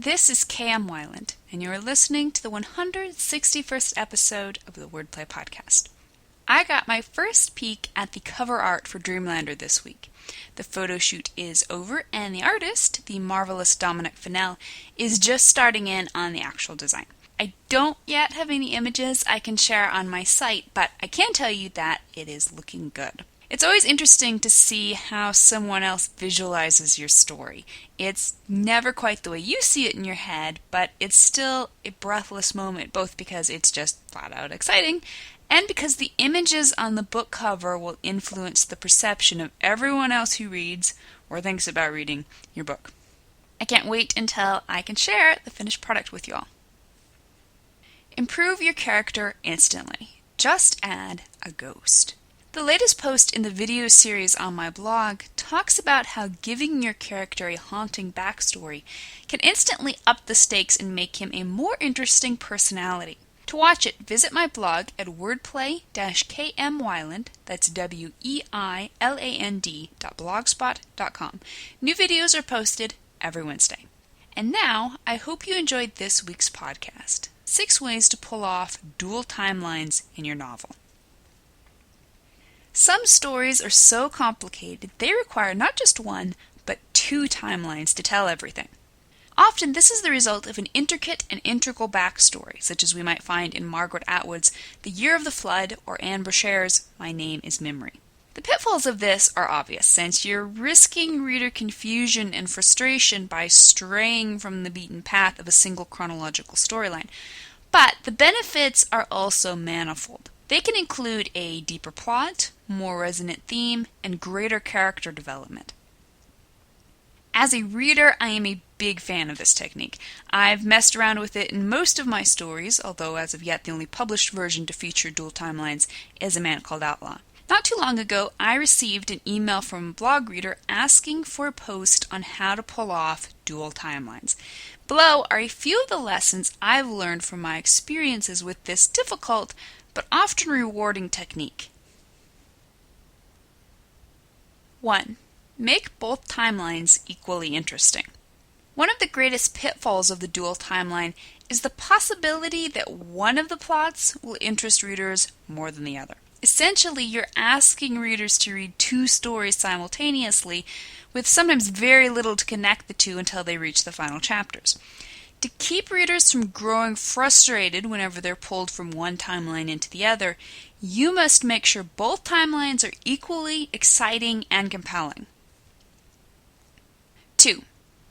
This is KM Weiland, and you're listening to the 161st episode of the Wordplay Podcast. I got my first peek at the cover art for Dreamlander this week. The photo shoot is over, and the artist, the marvelous Dominic Fennell, is just starting in on the actual design. I don't yet have any images I can share on my site, but I can tell you that it is looking good. It's always interesting to see how someone else visualizes your story. It's never quite the way you see it in your head, but it's still a breathless moment, both because it's just flat out exciting, and because the images on the book cover will influence the perception of everyone else who reads or thinks about reading your book. I can't wait until I can share the finished product with you all. Improve your character instantly. Just add a ghost. The latest post in the video series on my blog talks about how giving your character a haunting backstory can instantly up the stakes and make him a more interesting personality. To watch it, visit my blog at wordplay-kmweiland, that's weiland.blogspot.com. New videos are posted every Wednesday. And now, I hope you enjoyed this week's podcast. 6 ways to pull off dual timelines in your novel. Some stories are so complicated they require not just one, but 2 timelines to tell everything. Often this is the result of an intricate and integral backstory, such as we might find in Margaret Atwood's The Year of the Flood or Anne Brashare's My Name is Memory. The pitfalls of this are obvious, since you're risking reader confusion and frustration by straying from the beaten path of a single chronological storyline. But the benefits are also manifold. They can include a deeper plot, more resonant theme, and greater character development. As a reader, I am a big fan of this technique. I've messed around with it in most of my stories, although as of yet the only published version to feature dual timelines is A Man Called Outlaw. Not too long ago, I received an email from a blog reader asking for a post on how to pull off dual timelines. Below are a few of the lessons I've learned from my experiences with this difficult but often rewarding technique. 1. Make both timelines equally interesting. One of the greatest pitfalls of the dual timeline is the possibility that one of the plots will interest readers more than the other. Essentially, you're asking readers to read 2 stories simultaneously, with sometimes very little to connect the 2 until they reach the final chapters. To keep readers from growing frustrated whenever they're pulled from one timeline into the other, you must make sure both timelines are equally exciting and compelling. 2.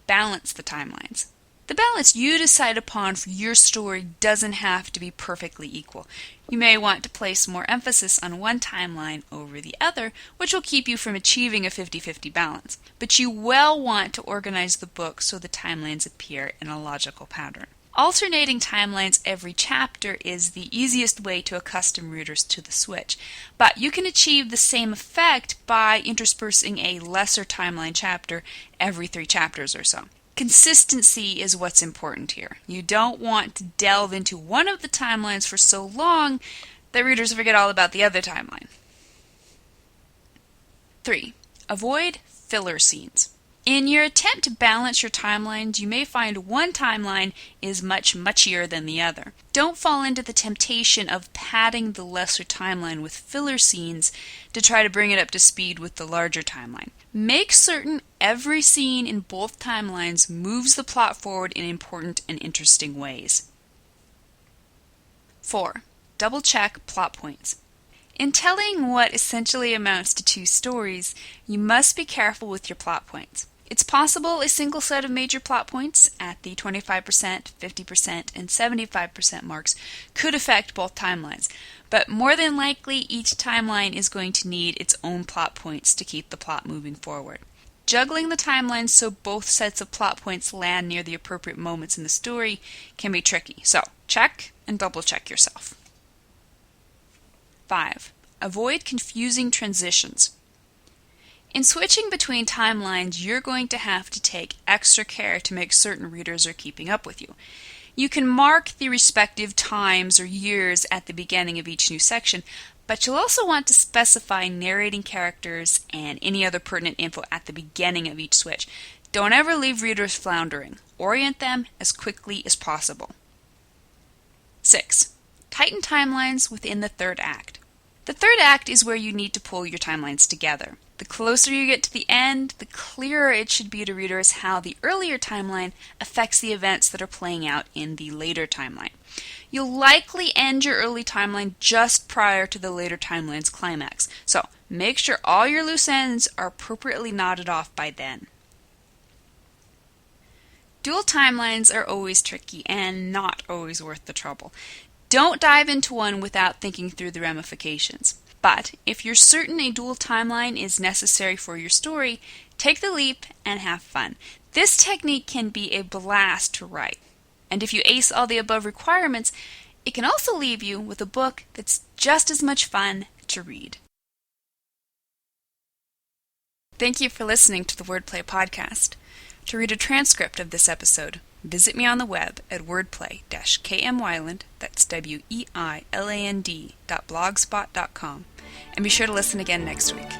Balance the timelines. The balance you decide upon for your story doesn't have to be perfectly equal. You may want to place more emphasis on one timeline over the other, which will keep you from achieving a 50-50 balance. But you will want to organize the book so the timelines appear in a logical pattern. Alternating timelines every chapter is the easiest way to accustom readers to the switch, but you can achieve the same effect by interspersing a lesser timeline chapter every 3 chapters or so. Consistency is what's important here. You don't want to delve into one of the timelines for so long that readers forget all about the other timeline. 3. Avoid filler scenes. In your attempt to balance your timelines, you may find one timeline is much muchier than the other. Don't fall into the temptation of padding the lesser timeline with filler scenes to try to bring it up to speed with the larger timeline. Make certain every scene in both timelines moves the plot forward in important and interesting ways. 4. Double-check plot points. In telling what essentially amounts to 2 stories, you must be careful with your plot points. It's possible a single set of major plot points at the 25%, 50%, and 75% marks could affect both timelines, but more than likely each timeline is going to need its own plot points to keep the plot moving forward. Juggling the timelines so both sets of plot points land near the appropriate moments in the story can be tricky, so check and double check yourself. 5. Avoid confusing transitions. In switching between timelines, you're going to have to take extra care to make certain readers are keeping up with you. You can mark the respective times or years at the beginning of each new section, but you'll also want to specify narrating characters and any other pertinent info at the beginning of each switch. Don't ever leave readers floundering. Orient them as quickly as possible. 6. Tighten timelines within the third act. The third act is where you need to pull your timelines together. The closer you get to the end, the clearer it should be to readers how the earlier timeline affects the events that are playing out in the later timeline. You'll likely end your early timeline just prior to the later timeline's climax, so make sure all your loose ends are appropriately knotted off by then. Dual timelines are always tricky and not always worth the trouble. Don't dive into one without thinking through the ramifications. But if you're certain a dual timeline is necessary for your story, take the leap and have fun. This technique can be a blast to write. And if you ace all the above requirements, it can also leave you with a book that's just as much fun to read. Thank you for listening to the Wordplay Podcast. To read a transcript of this episode, visit me on the web at wordplay-kmwyland, that's weiland.blogspot.com, and be sure to listen again next week.